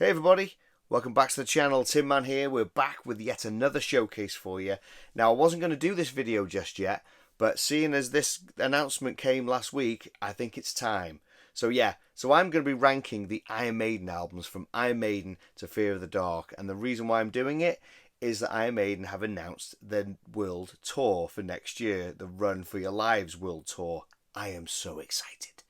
Hey everybody, welcome back to the channel. Tim Man here. We're back with yet another showcase for you. Now I wasn't going to do this video just yet, but seeing as this announcement came last week, I think it's time. So I'm going to be ranking the Iron Maiden albums from Iron Maiden to Fear of the Dark, and the reason why I'm doing it is that Iron Maiden have announced their world tour for next year, the Run for Your Lives world tour. I am so excited.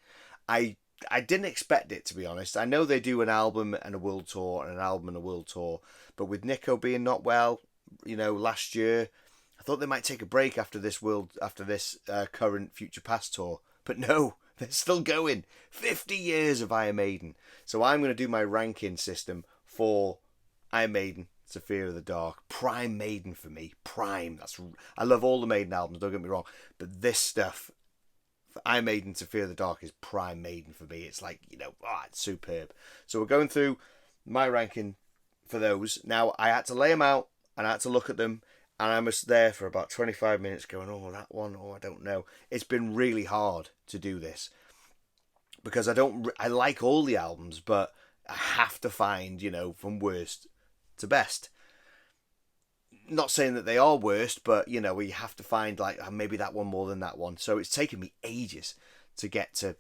I didn't expect it, to be honest. I know they do an album and a world tour and an album and a world tour, but with Nico being not well, last year, I thought they might take a break after this current Future Past tour. But no, they're still going. 50 years of Iron Maiden. So I'm going to do my ranking system for Iron Maiden to Fear of the Dark. Prime Maiden for me. Prime. I love all the Maiden albums, don't get me wrong. But this stuff, Iron Maiden to Fear the Dark, is prime Maiden for me. It's like, it's superb. So we're going through my ranking for those. Now, I had to lay them out and I had to look at them, and I was there for about 25 minutes going, oh, that one, oh, I don't know. It's been really hard to do this because I like all the albums, but I have to find, from worst to best. Not saying that they are worst, but we have to find maybe that one more than that one. So it's taken me ages to get to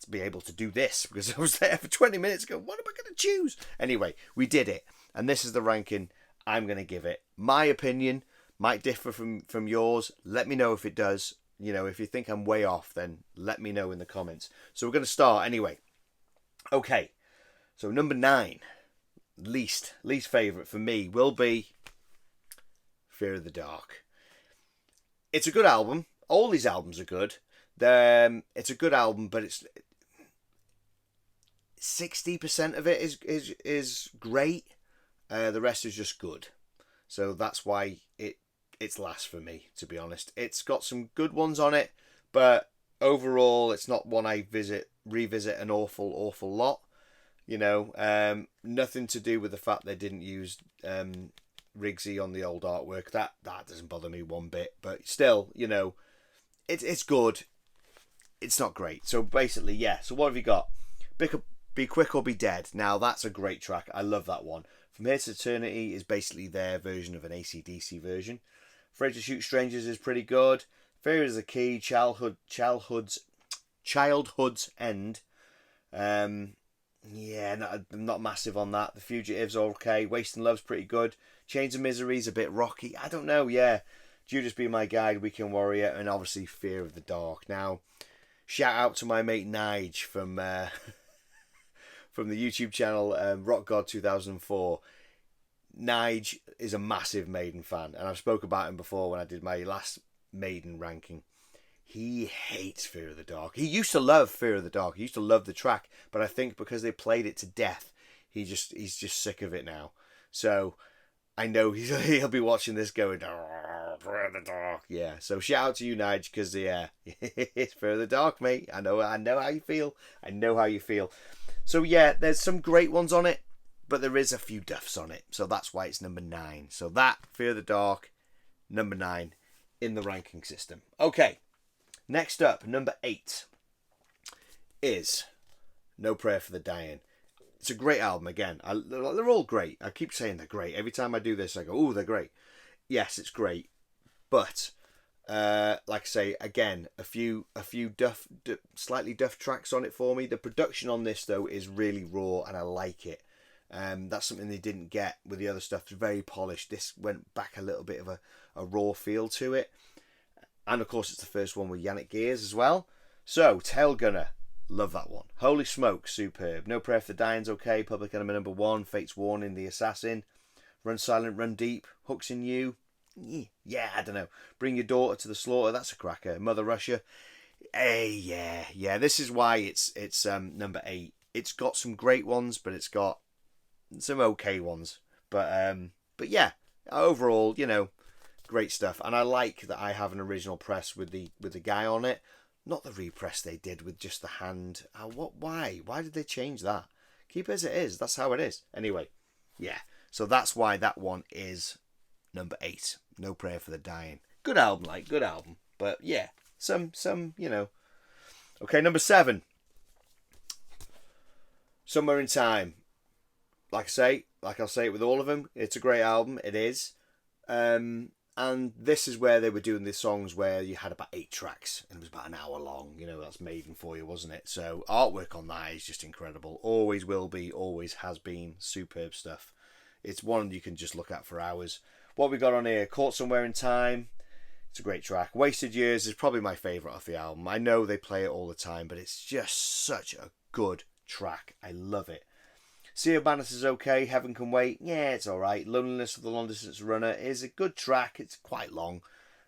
be able to do this because I was there for 20 minutes ago. What am I going to choose? Anyway, we did it, and this is the ranking I'm going to give it. My opinion might differ from yours. Let me know if it does. If you think I'm way off, then let me know in the comments. So we're going to start anyway. Okay, so number 9, least favorite for me will be Fear of the Dark. It's a good album. All these albums are good. It's a good album, but it's 60% of it is great. The rest is just good. So that's why it's last for me, to be honest. It's got some good ones on it, but overall, it's not one I revisit an awful lot. Nothing to do with the fact they didn't use Rigsy on the old artwork. That doesn't bother me one bit, but still, it's good. It's not great. So basically, yeah. So what have you got? Be Quick or Be Dead. Now that's a great track. I love that one. From Here to Eternity is basically their version of an AC/DC version. Afraid to Shoot Strangers is pretty good. Fear is the Key. Childhood's End. Yeah, not massive on that. The Fugitive's okay. Wasting Love's pretty good. Chains of Misery's a bit rocky. I don't know, yeah. Judas Be My Guide, Weekend Warrior, and obviously Fear of the Dark. Now, shout out to my mate Nige from from the YouTube channel Rock God 2004. Nige is a massive Maiden fan, and I've spoke about him before when I did my last Maiden ranking. He hates Fear of the Dark. He used to love Fear of the Dark. He used to love the track, but I think because they played it to death, he's just sick of it now. So I know he'll be watching this going, oh, Fear of the Dark. Yeah. So shout out to you, Nige, because it's Fear of the Dark, mate. I know how you feel. I know how you feel. So yeah, there's some great ones on it, but there is a few duffs on it. So that's why it's number 9. So that Fear of the Dark, number 9 in the ranking system. Okay. Next up, number 8 is No Prayer for the Dying. It's a great album again. They're all great. I keep saying they're great. Every time I do this, I go, oh, they're great. Yes, it's great. But, like I say, again, a few slightly duff tracks on it for me. The production on this, though, is really raw, and I like it. That's something they didn't get with the other stuff. It's very polished. This went back a little bit of a raw feel to it. And, of course, it's the first one with Yannick Gears as well. So, Tail Gunner. Love that one. Holy Smoke. Superb. No Prayer for the Dying's okay. Public Enemy number 1. Fate's Warning. The Assassin. Run Silent, Run Deep. Hooks in You. Yeah, I don't know. Bring Your Daughter to the Slaughter. That's a cracker. Mother Russia. Hey, yeah. This is why it's number 8. It's got some great ones, but it's got some okay ones. But yeah, overall, great stuff, and I like that I have an original press with the guy on it, not the repress they did with just the hand. Why did they change that? Keep it as it is. That's how it is. Anyway, yeah. So that's why that one is number 8. No Prayer for the Dying. Good album, good album. But yeah, some. Okay, number 7. Somewhere in Time. like I'll say it with all of them, it's a great album. It is. And this is where they were doing the songs where you had about 8 tracks and it was about an hour long. You know, that's Maiden for you, wasn't it? So artwork on that is just incredible. Always will be, always has been. Superb stuff. It's one you can just look at for hours. What we got on here? Caught Somewhere in Time. It's a great track. Wasted Years is probably my favourite off the album. I know they play it all the time, but it's just such a good track. I love it. Sea of Madness is okay. Heaven Can Wait. Yeah, it's alright. Loneliness of the Long Distance Runner is a good track. It's quite long.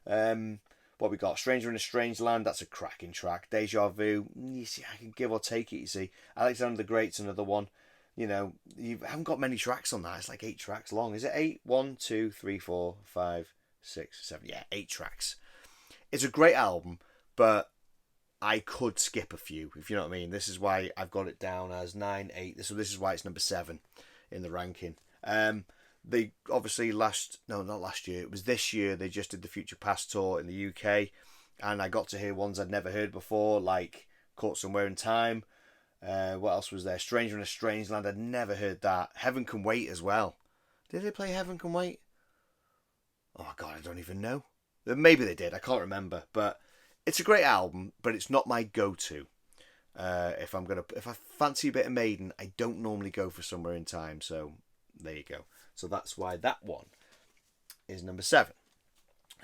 What we got? Stranger in a Strange Land. That's a cracking track. Deja Vu. You see, I can give or take it, you see. Alexander the Great's another one. You know, you haven't got many tracks on that. It's like 8 tracks long. Is it 8? 1, 2, 3, 4, 5, 6, 7. Yeah, 8 tracks. It's a great album, but I could skip a few, if you know what I mean. This is why I've got it down as 9, 8. So this is why it's number 7 in the ranking. They obviously not last year, it was this year, they just did the Future Past tour in the UK, and I got to hear ones I'd never heard before, like Caught Somewhere in Time. What else was there? Stranger in a Strange Land. I'd never heard that. Heaven Can Wait as well. Did they play Heaven Can Wait? Oh my god, I don't even know. Maybe they did. I can't remember. But it's a great album, but it's not my go-to. If I fancy a bit of Maiden, I don't normally go for Somewhere in Time. So there you go. So that's why that one is number 7.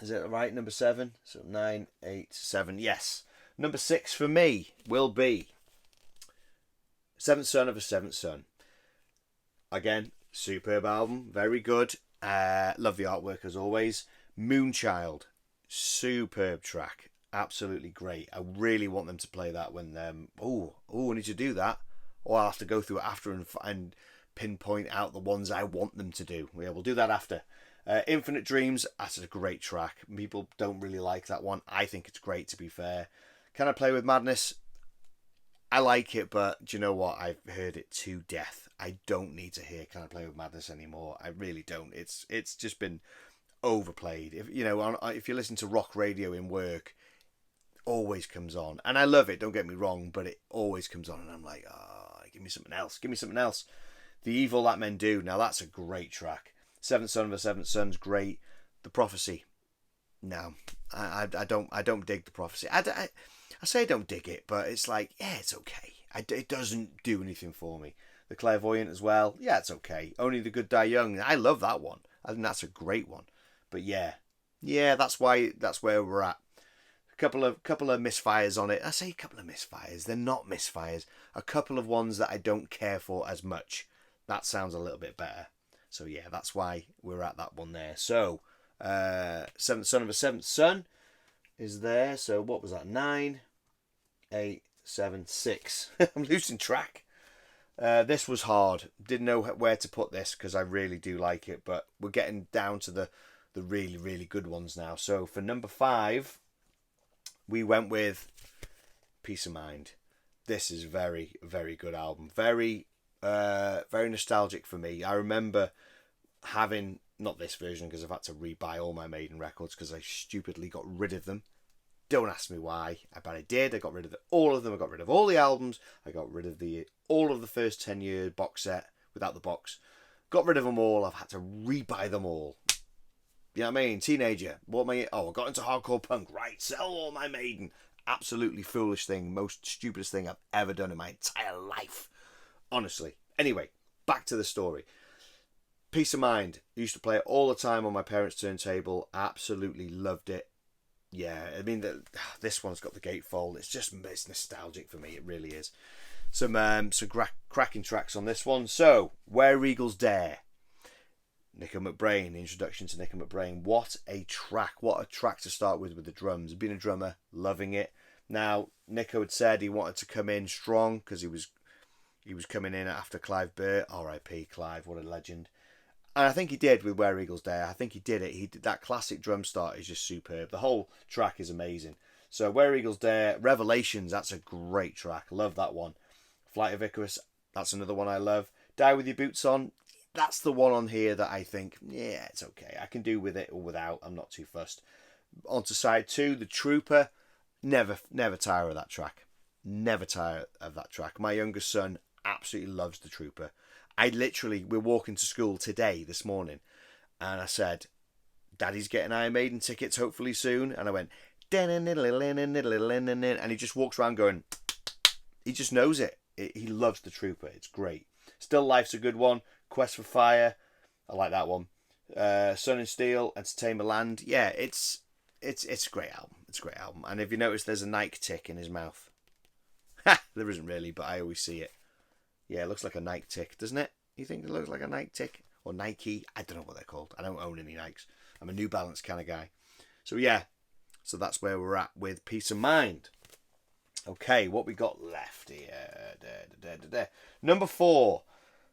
Is it right? Number 7. So 9, 8, 7. Yes. Number 6 for me will be Seventh Son of a Seventh Son. Again, superb album, very good. Love the artwork as always. Moonchild, superb track, absolutely great. I really want them to play that when I need to do that. Or I'll have to go through it after and pinpoint out the ones I want them to do. Yeah, we'll do that after. Infinite Dreams, that's a great track. People don't really like that one. I think it's great, to be fair. Can I Play With Madness? I like it, but do you know what? I've heard it to death. I don't need to hear Can I Play With Madness anymore. I really don't. It's just been overplayed. If you listen to rock radio in work, always comes on. And I love it, don't get me wrong, but it always comes on and I'm like, give me something else. Give me something else. The Evil That Men Do. Now that's a great track. Seventh Son of a Seventh Son's great. The Prophecy. No. I don't dig The Prophecy. I say I don't dig it, but it's like, yeah, it's okay. It doesn't do anything for me. The Clairvoyant as well, yeah, it's okay. Only the Good Die Young, I love that one. I think that's a great one. But yeah, that's where we're at. A couple of misfires on it. I say a couple of misfires. They're not misfires. A couple of ones that I don't care for as much. That sounds a little bit better. So yeah, that's why we're at that one there. So, Seventh Son of a Seventh Son is there. So what was that? 9, 8, 7, 6. I'm losing track. This was hard. Didn't know where to put this because I really do like it, but we're getting down to the really, really good ones now. So for number 5, we went with Peace of Mind. This is very, very good album. Very, very nostalgic for me. I remember having, not this version because I've had to rebuy all my Maiden records because I stupidly got rid of them. Don't ask me why, but I did. I got rid of all of them. I got rid of all the albums. I got rid of all of the first 10-year box set without the box. Got rid of them all. I've had to rebuy them all. You know what I mean? Teenager. I got into hardcore punk. Right, sell all my Maiden. Absolutely foolish thing. Most stupidest thing I've ever done in my entire life. Honestly. Anyway, back to the story. Peace of Mind. I used to play it all the time on my parents' turntable. Absolutely loved it. Yeah, I mean, this one's got the gatefold. It's nostalgic for me. It really is. Some cracking tracks on this one. So, Where Eagles Dare. Nico McBrain, introduction to Nico McBrain. What a track. What a track to start with the drums. Being a drummer, loving it. Now, Nico had said he wanted to come in strong because he was coming in after Clive Burt. R.I.P. Clive, what a legend. And I think he did with Where Eagles Dare. I think he did it. He did that classic drum start is just superb. The whole track is amazing. So Where Eagles Dare, Revelations, that's a great track. Love that one. Flight of Icarus, that's another one I love. Die With Your Boots On, that's the one on here that I think, yeah, it's okay. I can do with it or without. I'm not too fussed. On to side 2, The Trooper. Never tire of that track. Never tire of that track. My youngest son absolutely loves The Trooper. we're walking to school this morning, and I said, Daddy's getting Iron Maiden tickets hopefully soon. And I went, and he just walks around going, he just knows it. He loves the Trooper. It's great. Still Life's a good one. Quest for Fire, I like that one. Sun and Steel, Entertainment Land. Yeah, it's a great album. It's a great album. And if you notice, there's a Nike tick in his mouth. Ha! There isn't really, but I always see it. Yeah, it looks like a Nike tick, doesn't it? You think it looks like a Nike tick? Or Nike? I don't know what they're called. I don't own any Nikes. I'm a New Balance kind of guy. So yeah, so that's where we're at with Peace of Mind. Okay, what we got left here? Number 4.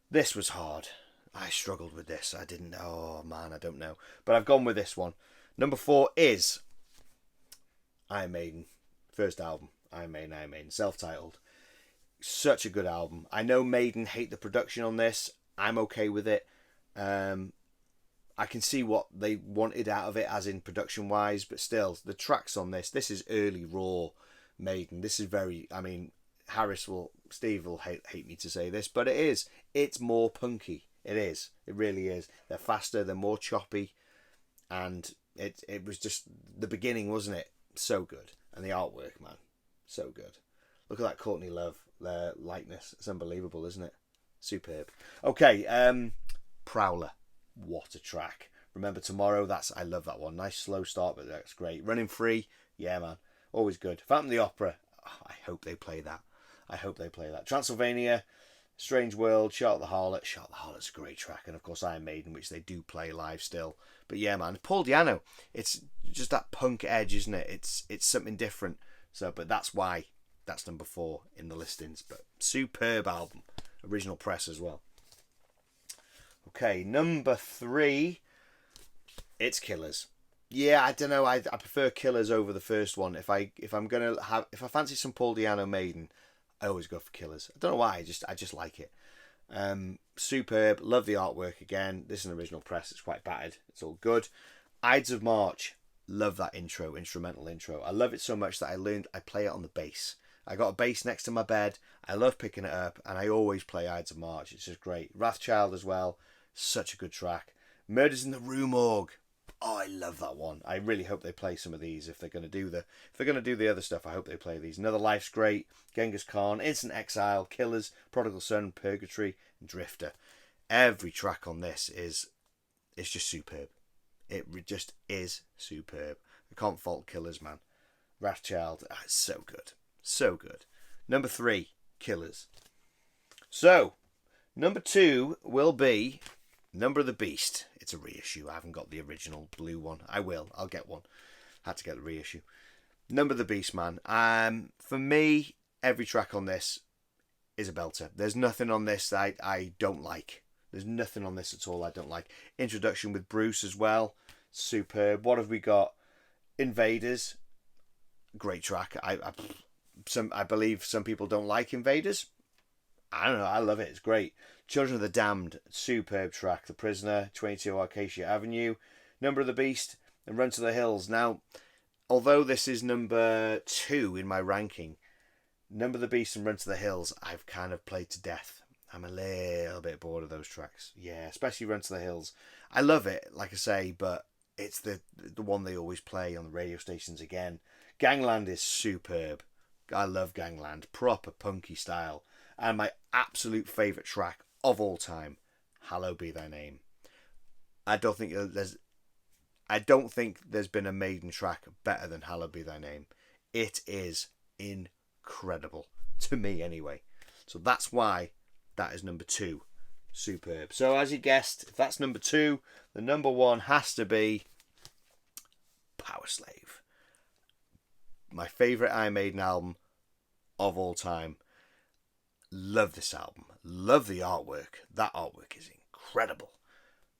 This was hard. I struggled with this. I didn't know. Oh man, I don't know. But I've gone with this one. Number 4 is Iron Maiden. First album. Iron Maiden. Self-titled. Such a good album. I know Maiden hate the production on this. I'm okay with it. I can see what they wanted out of it, as in production-wise, but still, the tracks on this is early raw Maiden. This is very, I mean, Steve will hate me to say this, but it is. It's more punky. It is. It really is. They're faster, they're more choppy, and it was just the beginning, wasn't it? So good. And the artwork, man, so good. Look at that Courtney Love, their likeness. It's unbelievable, isn't it? Superb. Okay, Prowler. What a track. Remember Tomorrow, I love that one. Nice slow start, but that's great. Running Free, yeah man, always good. Phantom of the Opera, I hope they play that. Transylvania, Strange World, Shout the Harlot. Shout the Harlot's a great track. And of course Iron Maiden, which they do play live still. But yeah man, Paul Di'Anno, it's just that punk edge, isn't it? It's something different. So, but that's why that's number 4 in the listings. But superb album. Original press as well. Okay, number 3, it's Killers. Yeah, I don't know. I prefer Killers over the first one. If I fancy some Paul Di'Anno Maiden, I always go for Killers. I don't know why. I just like it. Superb. Love the artwork again. This is an original press. It's quite battered. It's all good. Ides of March. Love that instrumental intro. I love it so much that I play it on the bass. I got a bass next to my bed. I love picking it up, and I always play Ides of March. It's just great. Wrathchild as well. Such a good track. Murders in the Rue Morgue. Oh, I love that one. I really hope they play some of these if they're going to do the other stuff. I hope they play these. Another Life's Great, Genghis Khan, Instant Exile, Killers, Prodigal Son, Purgatory, and Drifter. Every track on this it's just superb. It just is superb. I can't fault Killers, man. Wrathchild, it's so good. So good. Number 3, Killers. So, number 2 will be Number of the Beast. It's a reissue. I haven't got the original blue one. I'll get one. Had to get the reissue. Number of the Beast, man. For me, every track on this is a belter. There's nothing on this that I don't like. There's nothing on this at all I don't like. Introduction with Bruce as well. Superb. What have we got? Invaders. Great track. I believe some people don't like Invaders. I don't know. I love it. It's great. Children of the Damned, superb track. The Prisoner, 22 Acacia Avenue, Number of the Beast, and Run to the Hills. Now, although this is number 2 in my ranking, Number of the Beast and Run to the Hills, I've kind of played to death. I'm a little bit bored of those tracks. Yeah, especially Run to the Hills. I love it, like I say, but it's the one they always play on the radio stations again. Gangland is superb. I love Gangland. Proper punky style. And my absolute favourite track of all time, Hallowed Be Thy Name. I don't think there's been a Maiden track better than Hallowed Be Thy Name. It is incredible. To me, anyway. So that's why that is number 2. Superb. So as you guessed, if that's number 2, the number 1 has to be Power Slave. My favourite Iron Maiden album of all time. Love this album. Love the artwork. That artwork is incredible.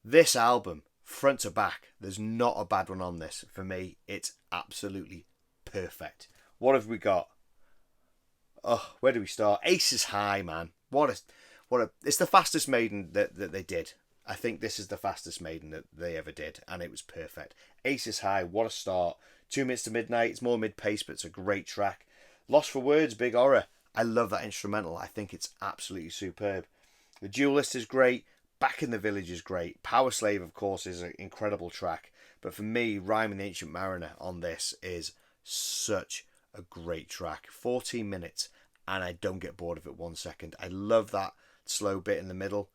This album, front to back, there's not a bad one on this. For me, it's absolutely perfect. What have we got? Oh, where do we start? Aces High, man. It's the fastest Maiden that they did. I think this is the fastest Maiden that they ever did, and it was perfect. Aces High, what a start. 2 Minutes to Midnight, it's more mid-pace, but it's a great track. Lost for Words, Big Horror. I love that instrumental. I think it's absolutely superb. The Duelist is great. Back in the Village is great. Power Slave, of course, is an incredible track. But for me, Rhyme and the Ancient Mariner on this is such a great track. 14 minutes, and I don't get bored of it 1 second. I love that slow bit in the middle.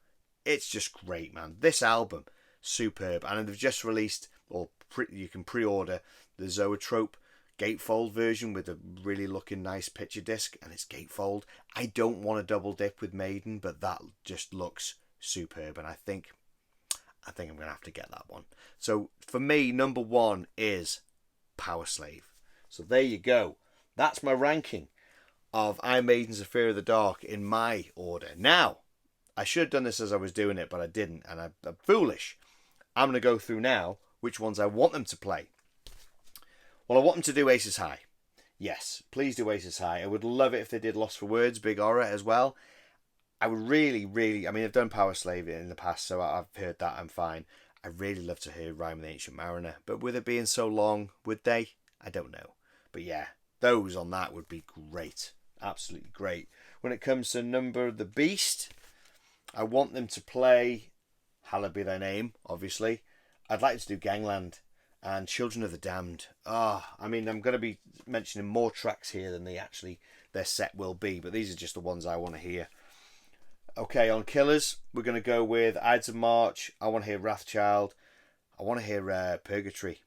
It's just great, man. This album, superb. And they've just released, or you can pre-order, the Zoetrope gatefold version with a really looking nice picture disc, and it's gatefold. I don't want a double dip with Maiden, but that just looks superb, and I think I'm going to have to get that one. So for me, number one is Power Slave. So there you go. That's my ranking of Iron Maiden's Fear of the Dark in my order. Now, I should have done this as I was doing it, but I didn't, and I'm foolish. I'm going to go through now which ones I want them to play. Well, I want them to do Aces High. Yes, please do Aces High. I would love it if they did Lost for Words, Big Horror as well. I would really, I mean, I've done Power Slave in the past, so I've heard that, I'm fine. I'd really love to hear Rhyme of the Ancient Mariner, but with it being so long, would they? I don't know. But yeah, those on that would be great. Absolutely great. When it comes to Number of the Beast, I want them to play Hallowed Be Thy Name, obviously. I'd like to do Gangland and Children of the Damned. I mean, I'm going to be mentioning more tracks here than their set will be, but these are just the ones I want to hear. Okay, on Killers, we're going to go with Ides of March. I want to hear Wrathchild. I want to hear Purgatory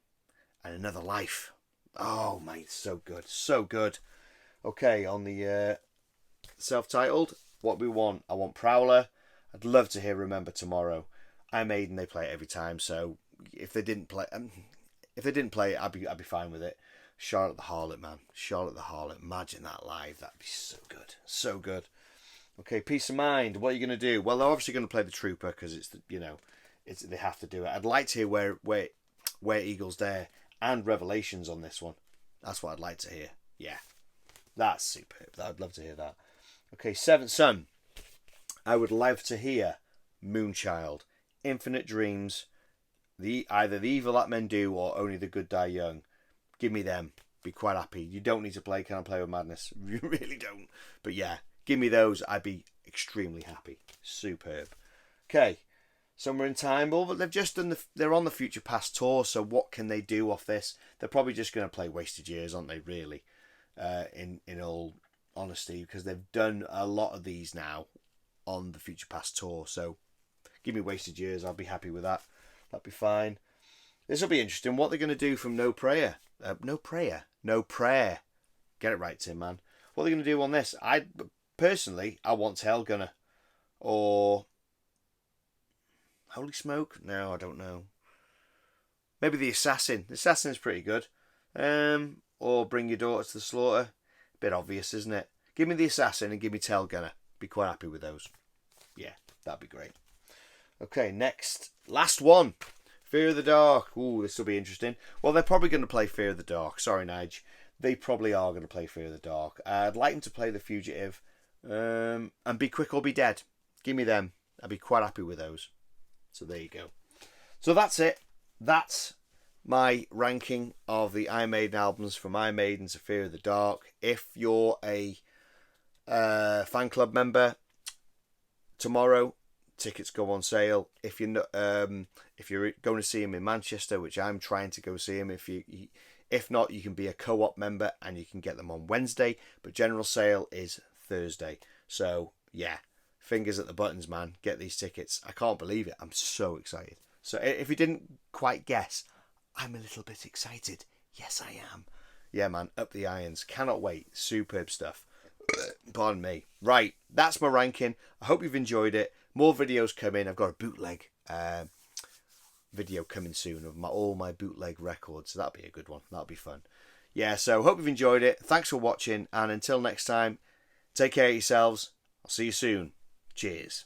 and Another Life. Oh, mate, so good. So good. Okay, on the self-titled, what we want. I want Prowler. I'd love to hear Remember Tomorrow. Iron Maiden, they play it every time, so if they didn't play it, I'd be fine with it. Charlotte the Harlot, man. Charlotte the Harlot. Imagine that live. That'd be so good. So good. Okay, Peace of Mind. What are you going to do? Well, they're obviously going to play the Trooper because they have to do it. I'd like to hear Where Eagles Dare and Revelations on this one. That's what I'd like to hear. Yeah, that's superb. I'd love to hear that. Okay, Seventh Son. I would love to hear Moonchild, Infinite Dreams, either The Evil That Men Do or Only the Good Die Young. Give me them. Be quite happy. You don't need to play Can I Play with Madness. You really don't. But yeah. Give me those, I'd be extremely happy. Superb. Okay, Somewhere in Time. Well, they've just done they're on the Future Past tour, so what can they do off this? They're probably just going to play Wasted Years, aren't they, really? In all honesty, because they've done a lot of these now on the Future Past tour, so give me Wasted Years, I'll be happy with that. That'd be fine. This will be interesting. What they're going to do from No Prayer. No Prayer. Get it right, Tim, man. What are they going to do on this? Personally, I want Hell Gunner or Holy Smoke. No, I don't know. Maybe the Assassin. The Assassin's pretty good. Or Bring Your Daughter to the Slaughter. Bit obvious, isn't it? Give me the Assassin and give me Hell Gunner. Be quite happy with those. Yeah, that'd be great. Okay, next, last one. Fear of the Dark. Ooh, this will be interesting. Well, they're probably going to play Fear of the Dark. Sorry, Nige. They probably are going to play Fear of the Dark. I'd like them to play The Fugitive. And Be Quick or Be Dead. Give me them. I'd be quite happy with those. So there you go. So that's it. That's my ranking of the Iron Maiden albums from Iron Maiden to Fear of the Dark. If you're a fan club member, tomorrow tickets go on sale. If you're going to see him in Manchester, which I'm trying to go see him, if not, you can be a co-op member and you can get them on Wednesday. But general sale is Thursday. So yeah, fingers at the buttons, man. Get these tickets. I can't believe it. I'm so excited. So if you didn't quite guess, I'm a little bit excited. Yes, I am. Yeah, man. Up the irons. Cannot wait. Superb stuff. Pardon me. Right. That's my ranking. I hope you've enjoyed it. More videos coming. I've got a bootleg video coming soon of all my bootleg records. So that'll be a good one. That'll be fun. Yeah, so hope you've enjoyed it. Thanks for watching. And until next time, take care of yourselves. I'll see you soon. Cheers.